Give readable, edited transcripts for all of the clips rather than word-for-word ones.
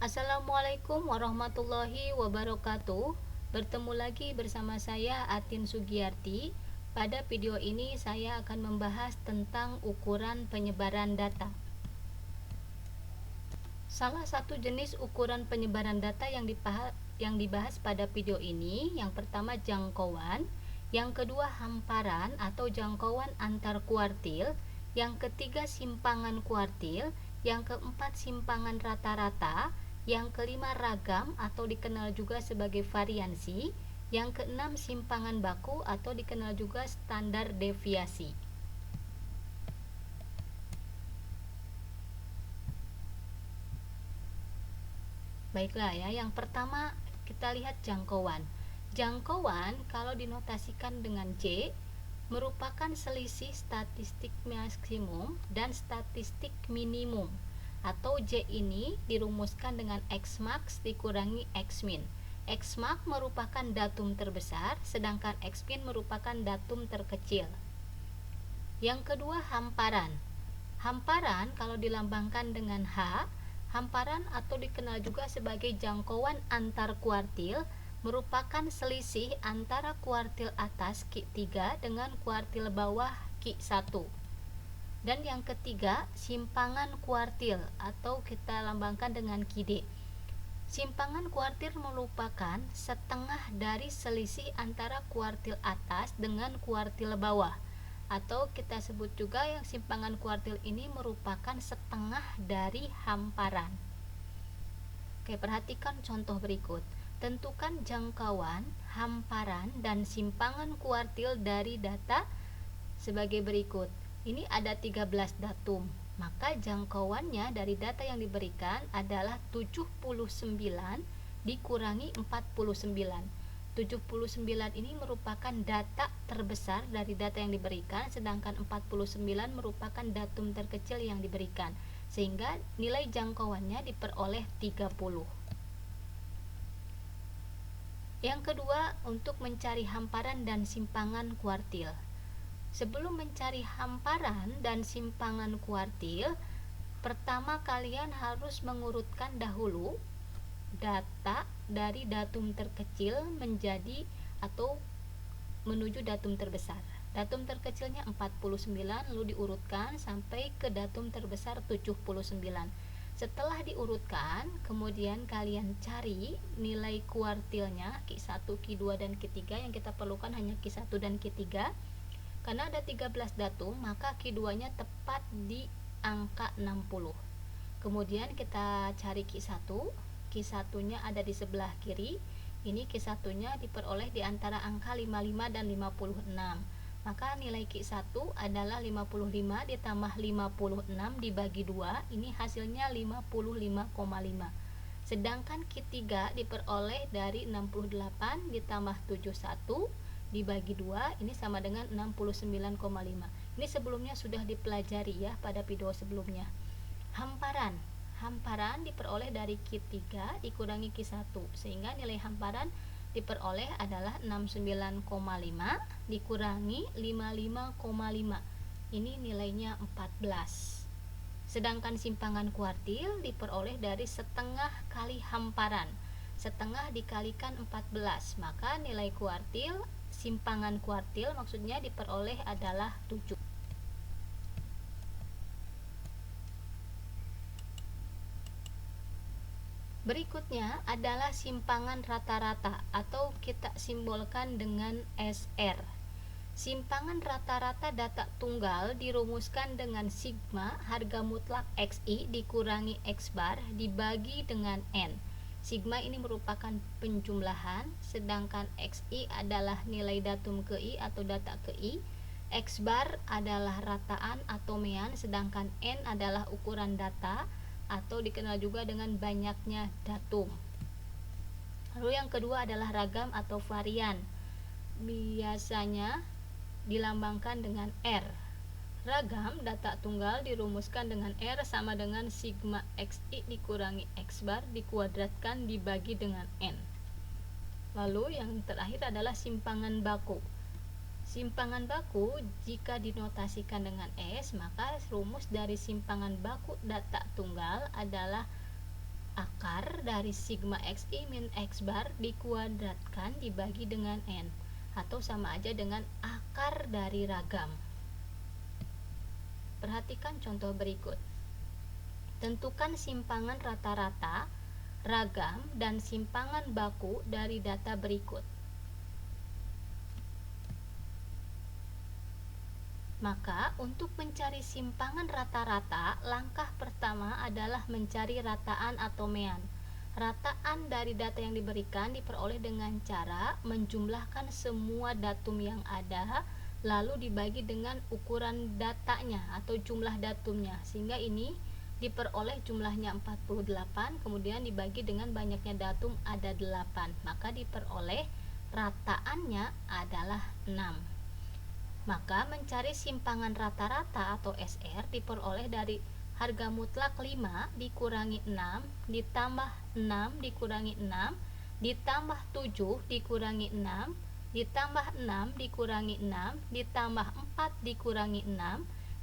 Assalamualaikum warahmatullahi wabarakatuh. Bertemu lagi bersama saya Atin Sugiyarti. Pada video ini saya akan membahas tentang ukuran penyebaran data. Salah satu jenis ukuran penyebaran data yang dibahas pada video ini, yang pertama jangkauan, yang kedua hamparan atau jangkauan antar kuartil, yang ketiga simpangan kuartil, yang keempat simpangan rata-rata, yang kelima ragam atau dikenal juga sebagai variansi, yang keenam simpangan baku atau dikenal juga standar deviasi. Baiklah ya, yang pertama kita lihat jangkauan. Jangkauan kalau dinotasikan dengan J merupakan selisih statistik maksimum dan statistik minimum, atau J ini dirumuskan dengan X max dikurangi X min. X max merupakan datum terbesar, sedangkan X min merupakan datum terkecil. Yang kedua hamparan. Hamparan kalau dilambangkan dengan H, hamparan atau dikenal juga sebagai jangkauan antar kuartil merupakan selisih antara kuartil atas Q3 dengan kuartil bawah Q1. Dan yang ketiga, simpangan kuartil atau kita lambangkan dengan QD. Simpangan kuartil merupakan setengah dari selisih antara kuartil atas dengan kuartil bawah, atau kita sebut juga yang simpangan kuartil ini merupakan setengah dari hamparan. Oke, perhatikan contoh berikut. Tentukan jangkauan, hamparan, dan simpangan kuartil dari data sebagai berikut. Ini ada 13 datum, maka jangkauannya dari data yang diberikan adalah 79 dikurangi 49. 79 ini merupakan data terbesar dari data yang diberikan, sedangkan 49 merupakan datum terkecil yang diberikan, sehingga nilai jangkauannya diperoleh 30. Yang kedua, untuk mencari hamparan dan simpangan kuartil. Sebelum mencari hamparan dan simpangan kuartil, pertama kalian harus mengurutkan dahulu data dari datum terkecil menjadi atau menuju datum terbesar. Datum terkecilnya 49 lalu diurutkan sampai ke datum terbesar 79. Setelah diurutkan, kemudian kalian cari nilai kuartilnya Q1, Q2 dan Q3. Yang kita perlukan hanya Q1 dan Q3. Karena ada 13 datum, maka Q2-nya tepat di angka 60. Kemudian kita cari Q1. Q1-nya ada di sebelah kiri. Ini Q1-nya diperoleh di antara angka 55 dan 56. Maka nilai Q1 adalah 55 ditambah 56 dibagi 2. Ini hasilnya 55,5. Sedangkan Q3 diperoleh dari 68 ditambah 71 dibagi 2, ini sama dengan 69,5. Ini sebelumnya sudah dipelajari ya pada video sebelumnya. Hamparan diperoleh dari Q3 dikurangi Q1, sehingga nilai hamparan diperoleh adalah 69,5 dikurangi 55,5. Ini nilainya 14. Sedangkan simpangan kuartil diperoleh dari setengah kali hamparan. Setengah dikalikan 14, maka nilai kuartil, simpangan kuartil maksudnya diperoleh adalah 7. Berikutnya adalah simpangan rata-rata atau kita simbolkan dengan SR. Simpangan rata-rata data tunggal dirumuskan dengan sigma harga mutlak XI dikurangi X bar dibagi dengan N. Sigma ini merupakan penjumlahan, sedangkan XI adalah nilai datum ke I atau data ke I. X bar adalah rataan atau mean, sedangkan N adalah ukuran data atau dikenal juga dengan banyaknya datum. Lalu yang kedua adalah ragam atau varian. Biasanya dilambangkan dengan R. Ragam data tunggal dirumuskan dengan R sama dengan sigma XI dikurangi X bar dikuadratkan dibagi dengan N. Lalu yang terakhir adalah simpangan baku. Simpangan baku jika dinotasikan dengan S, maka rumus dari simpangan baku data tunggal adalah akar dari sigma xi min x bar dikuadratkan dibagi dengan n, atau sama aja dengan akar dari ragam. Perhatikan contoh berikut. Tentukan simpangan rata-rata, ragam, dan simpangan baku dari data berikut. Maka, untuk mencari simpangan rata-rata, langkah pertama adalah mencari rataan atau mean. Rataan dari data yang diberikan diperoleh dengan cara menjumlahkan semua datum yang ada, lalu dibagi dengan ukuran datanya atau jumlah datumnya, sehingga ini diperoleh jumlahnya 48, kemudian dibagi dengan banyaknya datum ada 8, maka diperoleh rataannya adalah 6. Maka mencari simpangan rata-rata atau SR diperoleh dari harga mutlak 5 dikurangi 6 ditambah 6 dikurangi 6 ditambah 7 dikurangi 6 ditambah 6 dikurangi 6 ditambah 4 dikurangi 6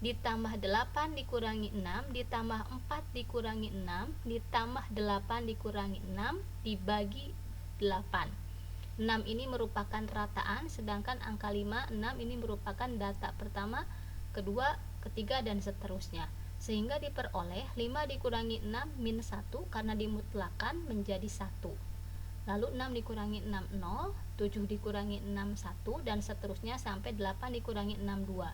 ditambah 8 dikurangi 6 ditambah 4 dikurangi 6 ditambah 8 dikurangi 6 dibagi 8. 6 ini merupakan rataan, sedangkan angka 5, 6 ini merupakan data pertama, kedua, ketiga, dan seterusnya. Sehingga diperoleh 5 dikurangi 6 min 1 karena dimutlakan menjadi 1. Lalu 6 dikurangi 6, 0, 7 dikurangi 6, 1, dan seterusnya sampai 8 dikurangi 6, 2.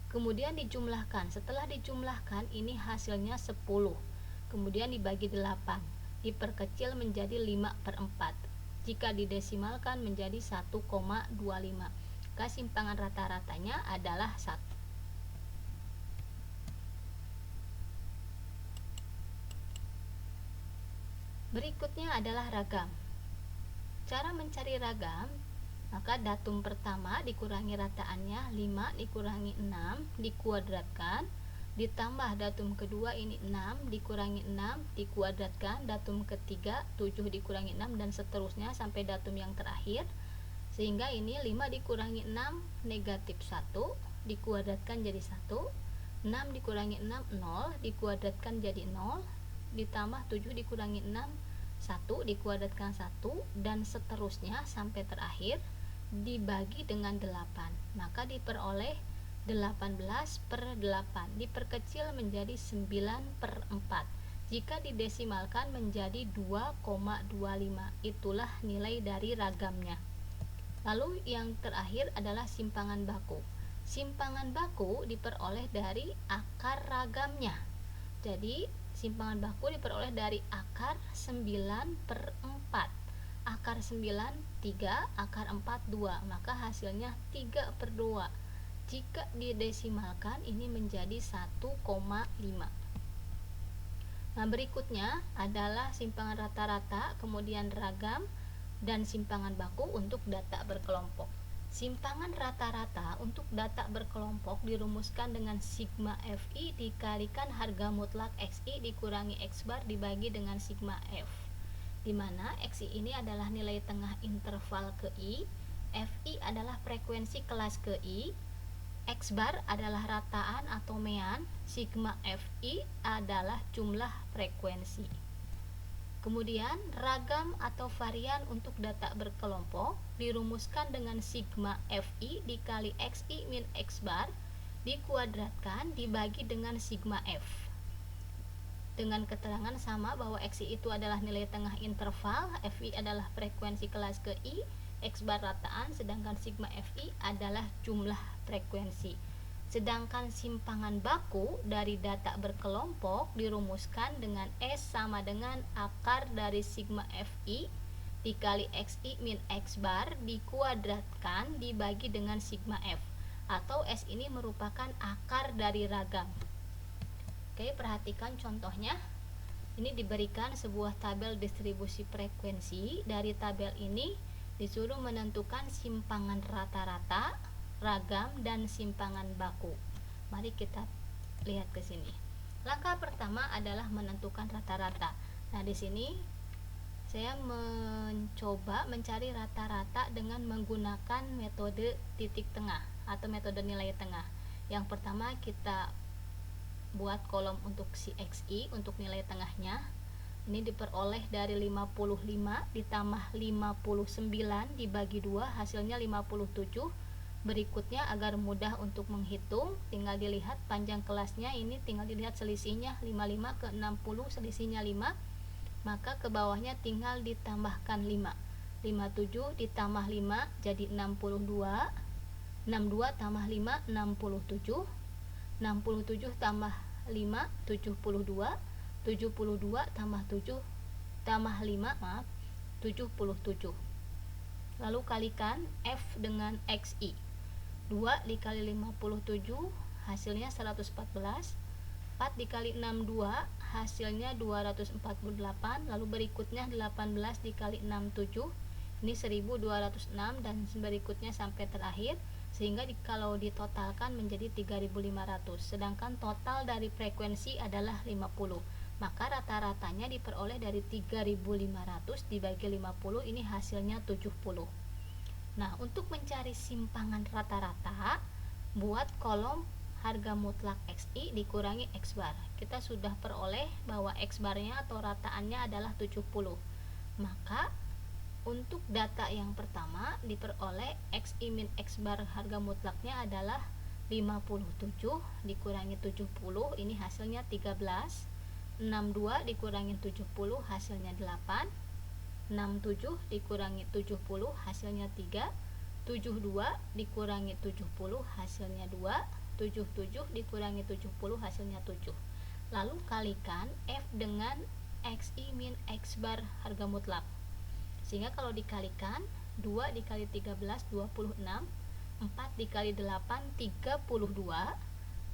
Kemudian dijumlahkan. Setelah dijumlahkan, ini hasilnya 10. Kemudian dibagi 8. Diperkecil menjadi 5/4. Jika didesimalkan menjadi 1,25. Maka simpangan rata-ratanya adalah 1. Berikutnya adalah ragam. Cara mencari ragam, maka datum pertama dikurangi rataannya 5 dikurangi 6 dikuadratkan, ditambah datum kedua ini 6 dikurangi 6 dikuadratkan, datum ketiga 7 dikurangi 6, dan seterusnya sampai datum yang terakhir, sehingga ini 5 dikurangi 6 negatif 1 dikuadratkan jadi 1, 6 dikurangi 6 0 dikuadratkan jadi 0, ditambah 7 dikurangi 6 1 dikuadratkan 1, dan seterusnya sampai terakhir dibagi dengan 8, maka diperoleh 18/8, diperkecil menjadi 9/4. Jika didesimalkan menjadi 2,25. Itulah nilai dari ragamnya. Lalu yang terakhir /adalah simpangan baku. Simpangan baku diperoleh dari akar ragamnya. Jadi simpangan baku diperoleh dari akar 9/4. Akar 9 3, akar 4 2, maka hasilnya 3/2. Jika didesimalkan ini menjadi 1,5. Nah, berikutnya adalah simpangan rata-rata, kemudian ragam, dan simpangan baku untuk data berkelompok. Simpangan rata-rata untuk data berkelompok dirumuskan dengan sigma FI dikalikan harga mutlak XI dikurangi X bar dibagi dengan sigma F, di mana XI ini adalah nilai tengah interval ke I, FI adalah frekuensi kelas ke I, X bar adalah rataan atau mean, sigma FI adalah jumlah frekuensi. Kemudian ragam atau varian untuk data berkelompok dirumuskan dengan sigma FI dikali XI min X bar dikuadratkan dibagi dengan sigma F, dengan keterangan sama bahwa XI itu adalah nilai tengah interval, FI adalah frekuensi kelas ke I, X bar rataan, sedangkan sigma FI adalah jumlah frekuensi. Sedangkan simpangan baku dari data berkelompok dirumuskan dengan S sama dengan akar dari sigma FI dikali XI min X bar dikuadratkan dibagi dengan sigma F, atau S ini merupakan akar dari ragam. Oke, perhatikan contohnya. Ini diberikan sebuah tabel distribusi frekuensi. Dari tabel ini disuruh menentukan simpangan rata-rata, ragam, dan simpangan baku. Mari kita lihat ke sini. Langkah pertama adalah menentukan rata-rata. Nah, di sini saya mencoba mencari rata-rata dengan menggunakan metode titik tengah atau metode nilai tengah. Yang pertama kita buat kolom untuk si XI untuk nilai tengahnya, Ini diperoleh dari 55 ditambah 59 dibagi 2 hasilnya 57. Berikutnya agar mudah untuk menghitung, tinggal dilihat panjang kelasnya, ini tinggal dilihat selisihnya 55 ke 60, selisihnya 5, maka ke bawahnya tinggal ditambahkan 5. 57 ditambah 5 jadi 62, 62 tambah 5 67, 67 tambah 5 72, 72 tambah 7 tambah 5 maaf 77. Lalu kalikan F dengan XI. 2 dikali 57 hasilnya 114, 4 dikali 62 hasilnya 248, lalu berikutnya 18 dikali 67 ini 1206 dan berikutnya sampai terakhir, sehingga kalau ditotalkan menjadi 3500. Sedangkan total dari frekuensi adalah 50, maka rata-ratanya diperoleh dari 3500 dibagi 50, ini hasilnya 70. Nah, untuk mencari simpangan rata-rata, buat kolom harga mutlak XI dikurangi X bar. Kita sudah peroleh bahwa X barnya atau rataannya adalah 70. Maka untuk data yang pertama diperoleh XI min X bar harga mutlaknya adalah 57 dikurangi 70, ini hasilnya 13. 62 dikurangi 70 hasilnya 8. 67 dikurangi 70 hasilnya 3. 72 dikurangi 70 hasilnya 2. 77 dikurangi 70 hasilnya 7. Lalu kalikan F dengan XI min X bar harga mutlak, sehingga kalau dikalikan 2 dikali 13 26, 4 dikali 8 32,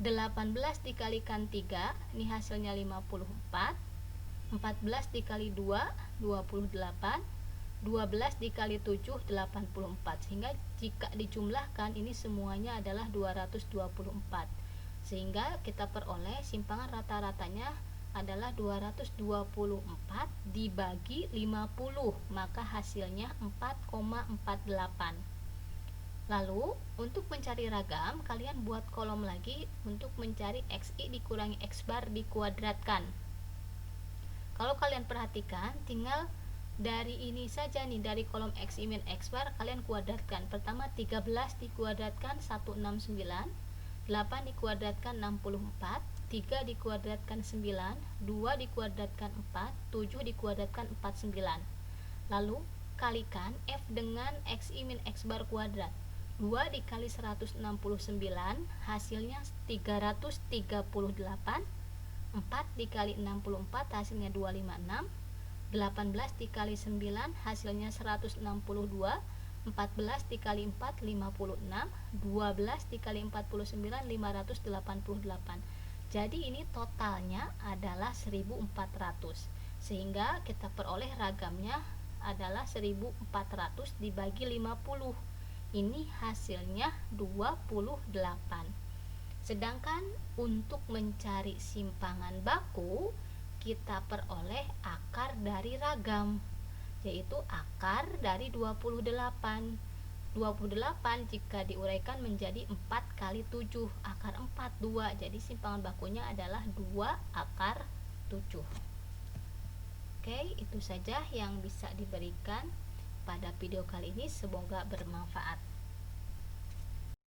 18 dikalikan 3 ini hasilnya 54, 14 dikali 2 28, 12 dikali 7 84, sehingga jika dijumlahkan ini semuanya adalah 224, sehingga kita peroleh simpangan rata-ratanya adalah 224 dibagi 50, maka hasilnya 4,48. Lalu untuk mencari ragam, kalian buat kolom lagi untuk mencari XI dikurangi X bar dikuadratkan. Kalau kalian perhatikan, tinggal dari ini saja nih, dari kolom XI min X bar kalian kuadratkan. Pertama 13 dikuadratkan 169, 8 dikuadratkan 64, 3 dikuadratkan 9, 2 dikuadratkan 4, 7 dikuadratkan 49. Lalu kalikan F dengan XI min X bar kuadrat. 2 dikali 169 hasilnya 338, 4 dikali 64 hasilnya 256, 18 dikali 9 hasilnya 162, 14 dikali 4 56, 12 dikali 49 588. Jadi ini totalnya adalah 1400, sehingga kita peroleh ragamnya adalah 1400 dibagi 50, ini hasilnya 28. Sedangkan untuk mencari simpangan baku, kita peroleh akar dari ragam, yaitu akar dari 28. 28 jika diuraikan menjadi 4 kali 7, akar 4, 2. Jadi simpangan bakunya adalah 2 akar 7. Oke, itu saja yang bisa diberikan pada video kali ini, semoga bermanfaat.